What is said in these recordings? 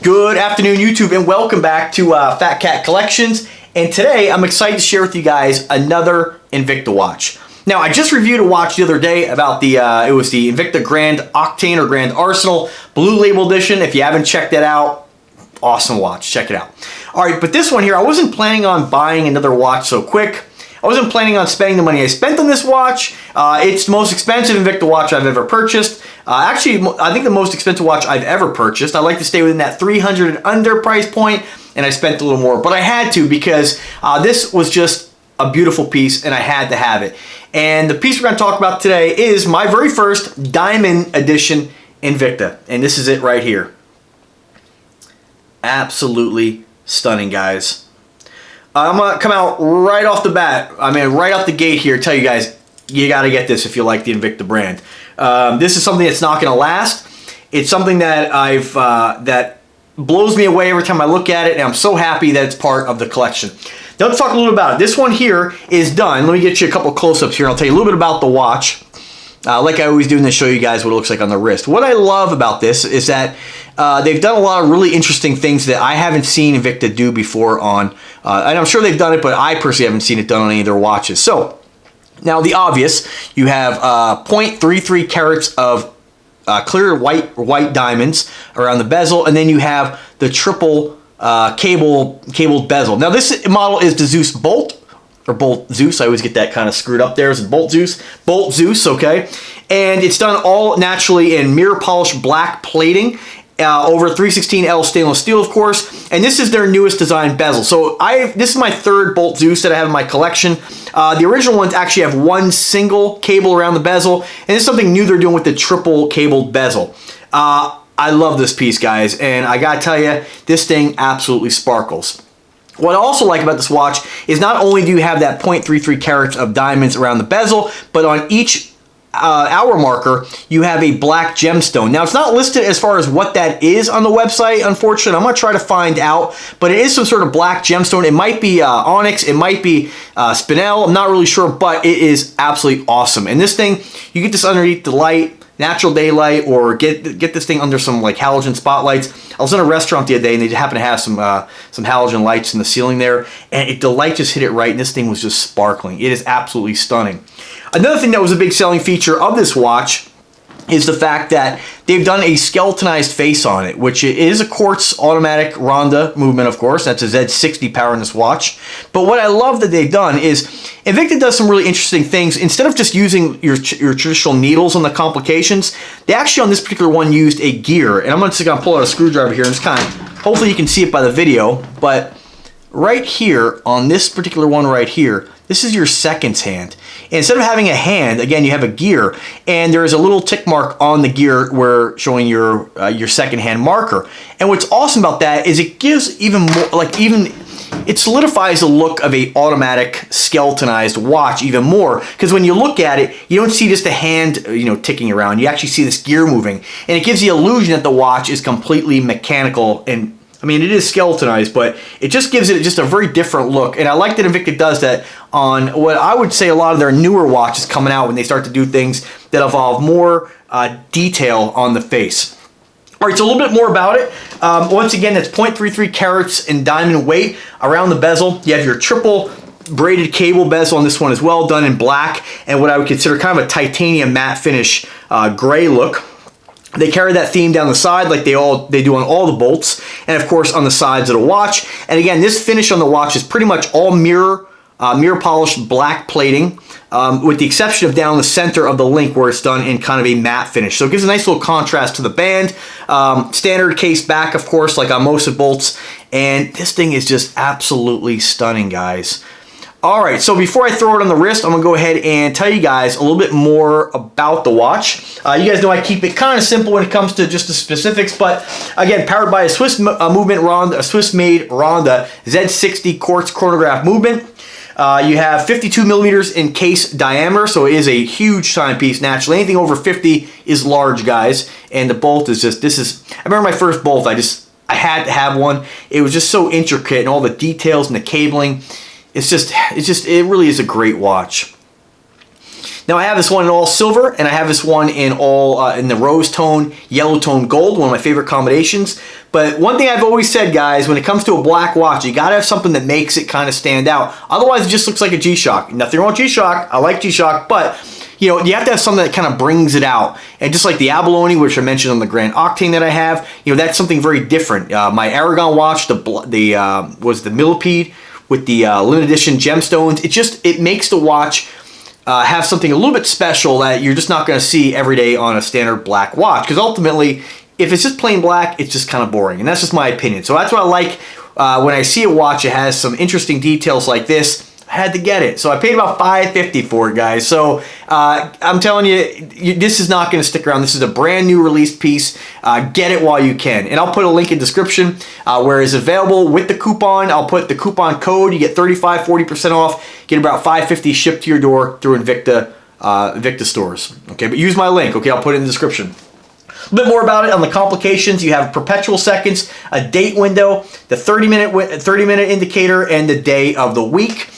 Good afternoon, YouTube, and welcome back to Fat Cat Collections. And today, I'm excited to share with you guys another Invicta watch. Now, I just reviewed a watch the other day about the, it was the Invicta Grand Octane or Grand Arsenal Blue Label Edition. If you haven't checked that out, awesome watch. Check it out. All right, but this one here, I wasn't planning on buying another watch so quick. I wasn't planning on spending the money I spent on this watch. It's the most expensive Invicta watch I've ever purchased. Actually, I think the most expensive watch I've ever purchased. I like to stay within that 300 and under price point, and I spent a little more. But I had to because this was just a beautiful piece, and I had to have it. And the piece we're going to talk about today is my very first Diamond Edition Invicta. And this is it right here. Absolutely stunning, guys. I'm going to come out right off the bat, right off the gate here, tell you guys, you got to get this if you like the Invicta brand. This is something that's not going to last. It's something that that blows me away every time I look at it, and I'm so happy that it's part of the collection. Now let's talk a little about it. This one here is done. Let me get you a couple close-ups here, and I'll tell you a little bit about the watch. Like I always do, and then show you guys what it looks like on the wrist. What I love about this is that they've done a lot of really interesting things that I haven't seen Invicta do before on, and I'm sure they've done it, but I personally haven't seen it done on any of their watches. So, now the obvious, you have 0.33 carats of clear white diamonds around the bezel, and then you have the triple cabled bezel. Now this model is the Zeus Bolt, or Bolt Zeus. I always get that kind of screwed up there. It's Bolt Zeus, okay? And it's done all naturally in mirror polished black plating over 316L stainless steel, of course. And this is their newest design bezel. So this is my third Bolt Zeus that I have in my collection. The original ones actually have one single cable around the bezel, and it's something new they're doing with the triple cabled bezel. I love this piece, guys, and I gotta tell you, this thing absolutely sparkles. What I also like about this watch is not only do you have that 0.33 carats of diamonds around the bezel, but on each hour marker, you have a black gemstone. Now, it's not listed as far as what that is on the website, unfortunately. I'm going to try to find out, but it is some sort of black gemstone. It might be onyx, it might be spinel, I'm not really sure, but it is absolutely awesome. And this thing, you get this underneath the light, natural daylight, or get this thing under some like halogen spotlights. I was in a restaurant the other day, and they happened to have some halogen lights in the ceiling there, and the light just hit it right, and this thing was just sparkling. It is absolutely stunning. Another thing that was a big selling feature of this watch is the fact that they've done a skeletonized face on it, which is a quartz automatic Ronda movement, of course. That's a Z60 power in this watch. But what I love that they've done is Invicta does some really interesting things. Instead of just using your traditional needles on the complications, they actually on this particular one used a gear. And I'm just going to pull out a screwdriver here and just kind of, hopefully you can see it by the video, but right here on this particular one right here, this is your seconds hand. And instead of having a hand, again, you have a gear, and there is a little tick mark on the gear where showing your second hand marker. And what's awesome about that is it gives even more, it solidifies the look of a automatic skeletonized watch even more, because when you look at it, you don't see just a hand, ticking around. You actually see this gear moving, and it gives the illusion that the watch is completely mechanical. And it is skeletonized, but it just gives it just a very different look. And I like that Invicta does that on what I would say a lot of their newer watches coming out when they start to do things that involve more detail on the face. All right, so a little bit more about it. Once again, that's 0.33 carats in diamond weight around the bezel. You have your triple braided cable bezel on this one as well, done in black, and what I would consider kind of a titanium matte finish gray look. They carry that theme down the side like they do on all the bolts, and of course on the sides of the watch. And again, this finish on the watch is pretty much all mirror polished black plating, with the exception of down the center of the link where it's done in kind of a matte finish. So it gives a nice little contrast to the band. Standard case back, of course, like on most of bolts. And this thing is just absolutely stunning, guys. All right, so before I throw it on the wrist, I'm going to go ahead and tell you guys a little bit more about the watch. You guys know I keep it kind of simple when it comes to just the specifics, but again, powered by a Swiss-made Ronda Z60 quartz chronograph movement. You have 52 millimeters in case diameter, so it is a huge timepiece naturally. Anything over 50 is large, guys, and the bolt is just, I remember my first bolt, I had to have one. It was just so intricate, and all the details and the cabling. It really is a great watch. Now I have this one in all silver, and I have this one in all in the rose tone, yellow tone gold, one of my favorite combinations. But one thing I've always said, guys, when it comes to a black watch, you gotta have something that makes it kind of stand out. Otherwise, it just looks like a G-Shock. Nothing wrong with G-Shock. I like G-Shock, but you know, you have to have something that kind of brings it out. And just like the abalone, which I mentioned on the Grand Octane that I have, you know, that's something very different. My Aragon watch, was the millipede with the limited edition gemstones. It makes the watch have something a little bit special that you're just not going to see every day on a standard black watch. Because ultimately, if it's just plain black, it's just kind of boring. And that's just my opinion. So that's what I like when I see a watch. It has some interesting details like this. I had to get it. So I paid about $5.50 for it, guys. So I'm telling you, this is not going to stick around. This is a brand new released piece. Get it while you can. And I'll put a link in the description where it's available with the coupon. I'll put the coupon code. You get 40% off. Get about $5.50 shipped to your door through Invicta stores. Okay, but use my link. Okay, I'll put it in the description. A bit more about it on the complications. You have perpetual seconds, a date window, the 30-minute indicator, and the day of the week.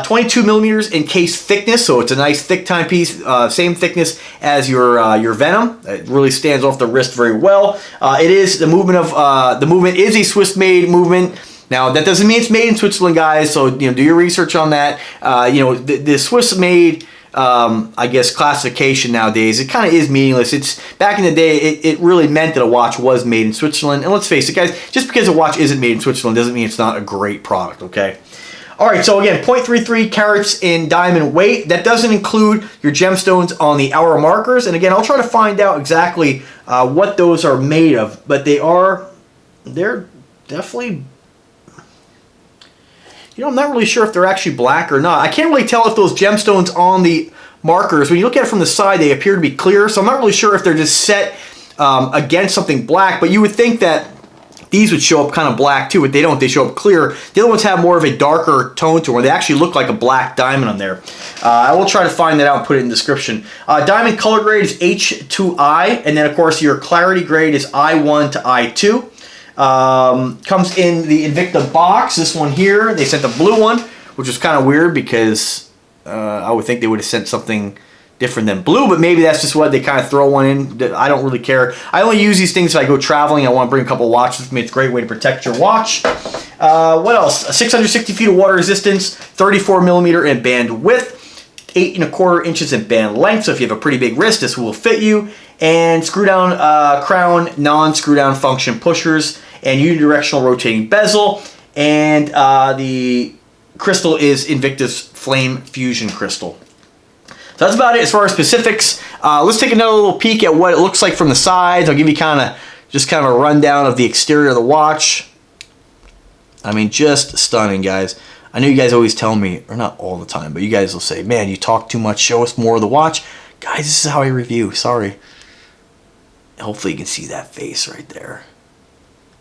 22 millimeters in case thickness, so it's a nice thick timepiece, same thickness as your Venom. It really stands off the wrist very well. It is the movement is a Swiss-made movement. Now that doesn't mean it's made in Switzerland, guys. So you know, do your research on that. You know, the Swiss-made, I guess, classification nowadays, it kind of is meaningless. It's back in the day, it really meant that a watch was made in Switzerland. And let's face it, guys, just because a watch isn't made in Switzerland doesn't mean it's not a great product. Okay. All right, so again, 0.33 carats in diamond weight. That doesn't include your gemstones on the hour markers. And again, I'll try to find out exactly what those are made of. But they're definitely, you know, I'm not really sure if they're actually black or not. I can't really tell if those gemstones on the markers, when you look at it from the side, they appear to be clear. So I'm not really sure if they're just set against something black. But you would think that these would show up kind of black too, but they don't. They show up clear. The other ones have more of a darker tone to them, where they actually look like a black diamond on there. I will try to find that out and put it in the description. Diamond color grade is H2I, and then of course your clarity grade is I1 to I2. Comes in the Invicta box. This one here, they sent the blue one, which was kind of weird because I would think they would have sent something different than blue, but maybe that's just what they kind of throw one in. I don't really care. I only use these things if I go traveling. I want to bring a couple of watches with me. It's a great way to protect your watch. What else? 660 feet of water resistance, 34 millimeter in band width, 8 1/4 inches in band length. So if you have a pretty big wrist, this will fit you. And screw down crown, non-screw down function pushers, and unidirectional rotating bezel. And the crystal is Invicta's Flame Fusion crystal. So that's about it as far as specifics. Let's take another little peek at what it looks like from the sides. I'll give you kind of a rundown of the exterior of the watch. I mean, just stunning, guys. I know you guys always tell me, or not all the time, but you guys will say, man, you talk too much, show us more of the watch. Guys, this is how I review, sorry. Hopefully you can see that face right there.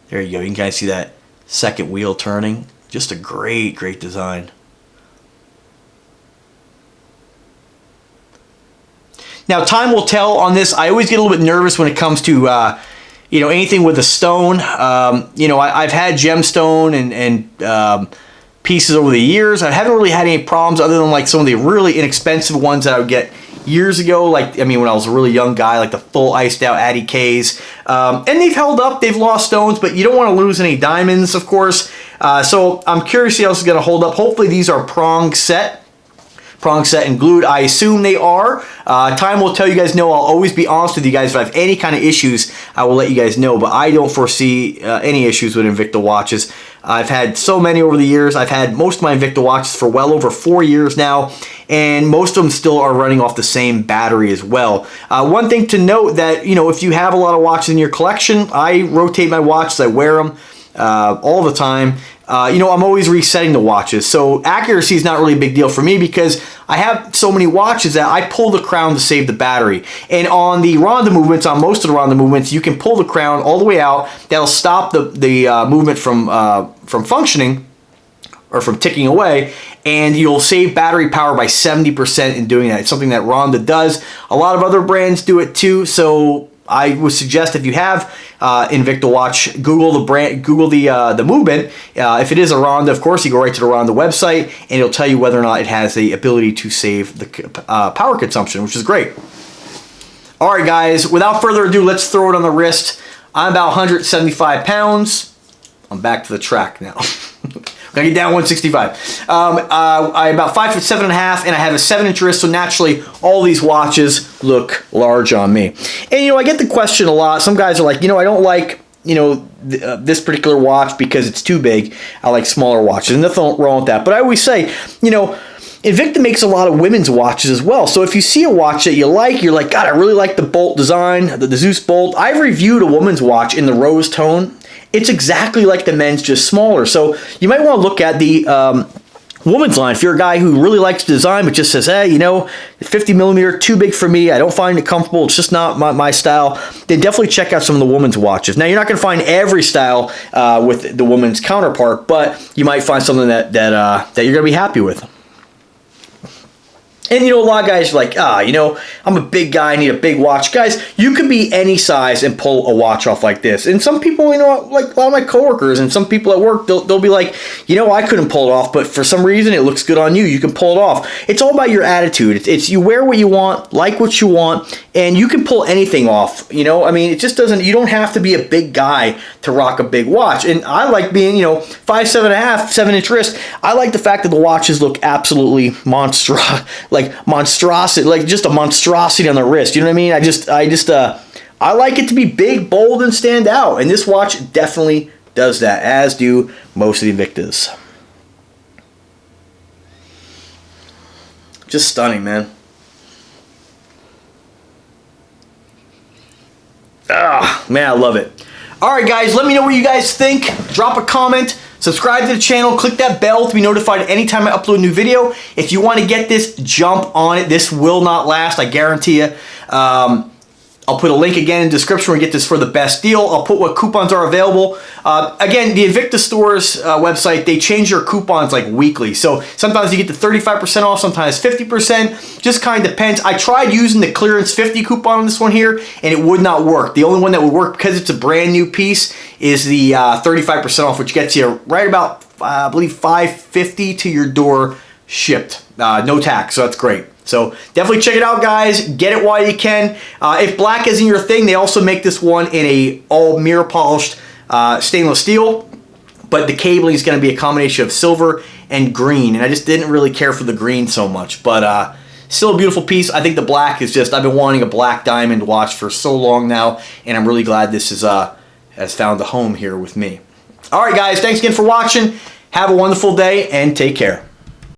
There you go, you can kind of see that second wheel turning. Just a great, great design. Now, time will tell on this. I always get a little bit nervous when it comes to, you know, anything with a stone. You know, I've had gemstone and pieces over the years. I haven't really had any problems other than like some of the really inexpensive ones that I would get years ago. Like, I mean, when I was a really young guy, like the full iced out Addy K's. And they've held up. They've lost stones, but you don't want to lose any diamonds, of course. So I'm curious how this is going to hold up. Hopefully these are prong set and glued. I assume they are. Time will tell. You guys know I'll always be honest with you guys. If I have any kind of issues, I will let you guys know, but I don't foresee any issues with Invicta watches. I've had so many over the years. I've had most of my Invicta watches for well over 4 years now, and most of them still are running off the same battery as well. One thing to note that, you know, if you have a lot of watches in your collection, I rotate my watches. I wear them all the time. You know, I'm always resetting the watches. So accuracy is not really a big deal for me because I have so many watches that I pull the crown to save the battery. And on the Ronda movements, on most of the Ronda movements, you can pull the crown all the way out. That'll stop the movement from functioning or from ticking away, and you'll save battery power by 70% in doing that. It's something that Ronda does. A lot of other brands do it too, so I would suggest if you have Invicta watch, Google the brand, Google the movement. If it is a Ronda, of course, you go right to the Ronda website, and it'll tell you whether or not it has the ability to save the power consumption, which is great. All right, guys, without further ado, let's throw it on the wrist. I'm about 175 pounds. I'm back to the track now. Gotta get down 165. I'm about 5'7.5", and I have a 7-inch wrist, so naturally all these watches look large on me. And I get the question a lot. Some guys are like, I don't like this particular watch because it's too big. I like smaller watches, and nothing wrong with that. But I always say, Invicta makes a lot of women's watches as well. So if you see a watch that you like, you're like, God, I really like the bolt design, the Zeus bolt. I've reviewed a woman's watch in the rose tone. It's exactly like the men's, just smaller. So you might want to look at the woman's line. If you're a guy who really likes design but just says, hey, 50 millimeter, too big for me, I don't find it comfortable, it's just not my style, then definitely check out some of the women's watches. Now, you're not going to find every style with the woman's counterpart, but you might find something that you're going to be happy with. And a lot of guys are like, I'm a big guy, I need a big watch. Guys, you could be any size and pull a watch off like this. And some people, like a lot of my coworkers and some people at work, they'll be like, I couldn't pull it off, but for some reason it looks good on you. You can pull it off. It's all about your attitude. It's you wear what you want, like what you want, and you can pull anything off. It just doesn't, you don't have to be a big guy to rock a big watch. And I like being, 5'7.5", 7-inch wrist. I like the fact that the watches look absolutely monstrosity, like just a monstrosity on the wrist. You know what I mean? I like it to be big, bold, and stand out. And this watch definitely does that, as do most of the Invictas. Just stunning, man. Ah, man, I love it. All right, guys, let me know what you guys think. Drop a comment. Subscribe to the channel, click that bell to be notified anytime I upload a new video. If you want to get this, jump on it. This will not last, I guarantee you. I'll put a link again in the description where you get this for the best deal. I'll put what coupons are available. Again, the Invicta Store's website, they change your coupons like weekly. So sometimes you get the 35% off, sometimes 50%. Just kind of depends. I tried using the clearance 50 coupon on this one here, and it would not work. The only one that would work, because it's a brand new piece, is the 35% off, which gets you right about, I believe, $5.50 to your door shipped. No tax, so that's great. So definitely check it out, guys. Get it while you can. If black isn't your thing, they also make this one in a all mirror polished stainless steel, but the cabling is going to be a combination of silver and green, and I just didn't really care for the green so much, but still a beautiful piece. I think the black is just, I've been wanting a black diamond watch for so long now, and I'm really glad this is has found a home here with me. All right, guys, thanks again for watching. Have a wonderful day, and take care.